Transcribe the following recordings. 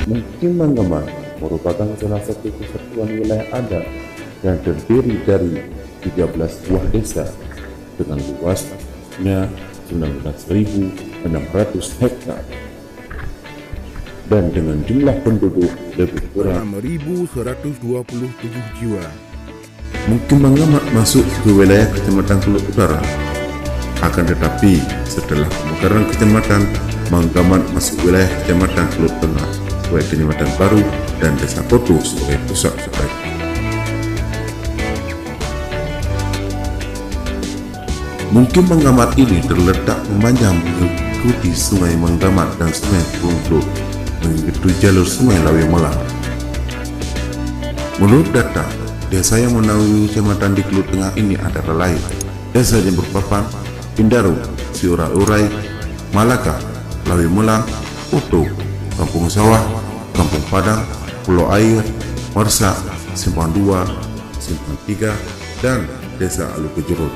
Mukim Mangaman merupakan salah satu kesatuan wilayah adat yang terdiri dari 13 buah desa dengan luasnya 19.600 hektar dan dengan jumlah penduduk lebih kurang 6.127 jiwa. Mukim Mangaman masuk ke wilayah Kecamatan Kelut Utara. Akan tetapi setelah pemekaran kecamatan, Mangaman masuk wilayah Kecamatan Kelut Tengah sebagai kecamatan baru dan Desa Koto sebagai pusat sebaik. Mukim Mangaman ini terletak memanjang mengikuti Sungai Mangaman dan Sungai Bungklut mengikuti jalur Sungai Lawe Melang. Menurut data, desa yang menaungi kecamatan di Kelut Tengah ini antara lain Desa Jembur Papan, Pindaru, Siura-Urai, Malaka, Lawe Melang, Utuh, Kampung Sawah, Kampung Padang, Pulau Air, Mersa, Simpang 2, Simpang 3, dan Desa Alukejurut.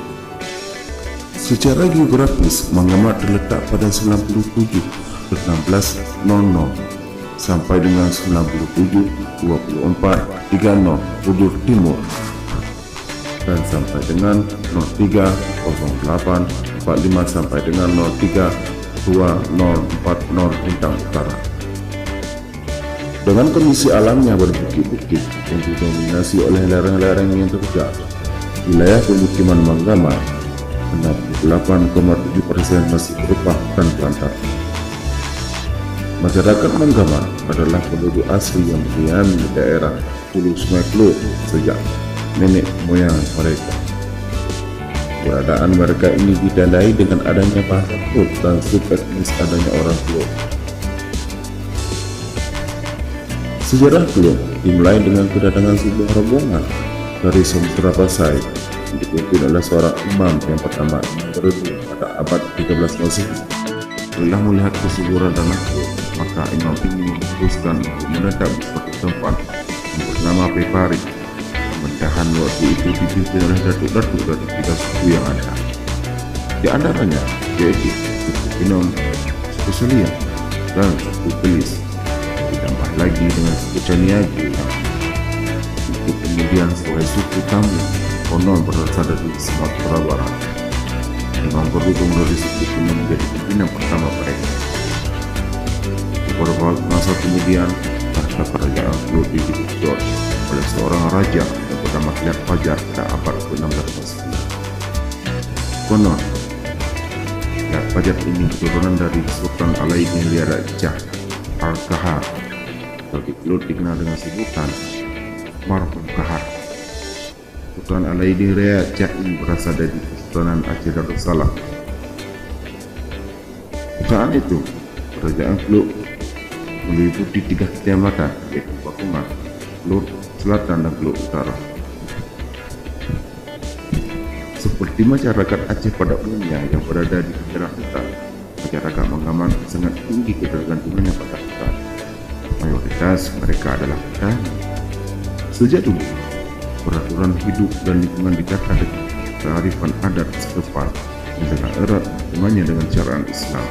Secara geografis, Mangaman terletak pada 97 ke 1600 sampai dengan 97 24 30 Udur Timur dan sampai dengan 03 08 45 sampai dengan 03 2040 Lintang Utara. Dengan kondisi alamnya berbukit-bukit yang didominasi oleh lereng-lereng yang terjal, wilayah pemukiman Mangaman 68,7% masih berupa hutan belantara. Masyarakat Mangaman adalah penduduk asli yang berdiam di daerah hulu Sungai Kelut sejak nenek moyang mereka. Keberadaan mereka ini ditandai dengan adanya bahasa Kelut dan subetnis adanya orang Kelut. Sejarah Kelut dimulai dengan kedatangan sebuah rombongan dari Sumatera Pasai yang dipimpin oleh seorang imam yang pertama beradu pada abad 13 Masehi. Setelah melihat kesuburan tanah Kelut, maka imam ini memutuskan untuk menetap di suatu tempat yang bernama Pepari. Pemerintahan waktu itu dipimpin oleh datuk-datuk dari 3 suku yang ada. Di antaranya yaitu suku Pinom, suku Selia, dan suku Pelis. Ditambah lagi dengan suku Caniage yang itu kemudian sebagai suku Tamil konon berasal dari Sumatera Barat. Imam berhubung dari suku Pinom menjadi pimpinan pertama mereka. Beberapa masa kemudian, tahta kerajaan Kelut diduduki oleh seorang raja yang bernama Kiat Fajar pada abad ke-16 Masehi. Konon, Kiat Fajar ini keturunan dari Sultan Alaidin Liara Jah Al-Kahar atau di Kelut dikenal dengan sebutan Marhum Kahar. Sultan Alaidin Liara Jah ini berasal dari Kesultanan Aceh Darussalam. Saat itu, kerajaan Kelut meliputi 3 kecamatan yaitu Pakungan, Kelut Selatan, dan Kelut Utara. Seperti masyarakat Aceh pada umumnya yang berada di daerah hutan, masyarakat Mangaman sangat tinggi ketergantungannya pada hutan. Mayoritas mereka adalah petani. Sejak dulu, peraturan hidup dan lingkungan ditata dengan kearifan adat setempat yang sangat erat hubungannya dengan syariat Islam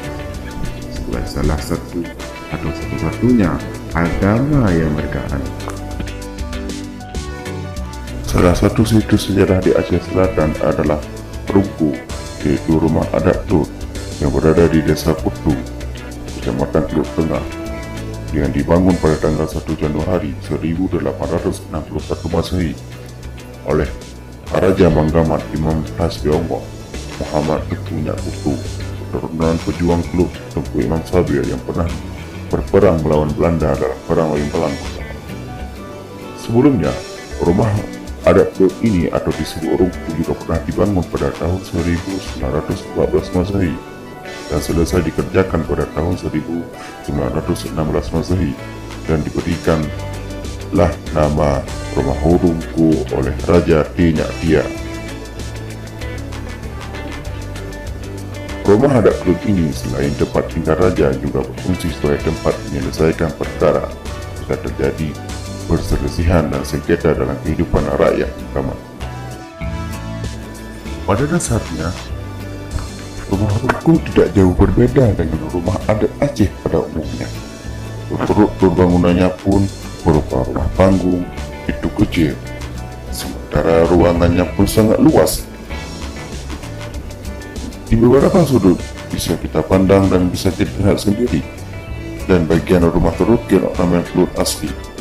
sebagai salah satu atau satu-satunya agama yang mereka anut. Salah satu situs sejarah di Aceh Selatan adalah Perunggu, yaitu rumah adat Kelut yang berada di Desa Kutu, Kecamatan Kelut Tengah, yang dibangun pada tanggal 1 Januari 1861 Masehi oleh Raja Mangaman Imam Hasbiongko Muhammad Teguh Kutu, keturunan pejuang Kelut Tengku Imam Sabir yang pernah berperang melawan Belanda dalam Perang Lawe Melang. Sebelumnya, rumah adat Kelut ini atau disebut Rungku juga pernah dibangun pada tahun 1914 Masehi dan selesai dikerjakan pada tahun 1916 Masehi dan diberikanlah nama Rumah Rungku oleh Raja Tinyak Dia. Rumah adat Kelut ini selain tempat tinggal raja juga berfungsi sebagai tempat menyelesaikan perkara jika terjadi perselisihan dan sengketa dalam kehidupan rakyat Mangaman. Pada dasarnya, rumah Rungku tidak jauh berbeda dengan rumah adat Aceh pada umumnya. Struktur bangunannya pun berupa rumah panggung itu kecil, sementara ruangannya pun sangat luas. Di beberapa sudut bisa kita pandang dan bisa kita lihat sendiri, dan bagian rumah terukir ornamen kulit asli.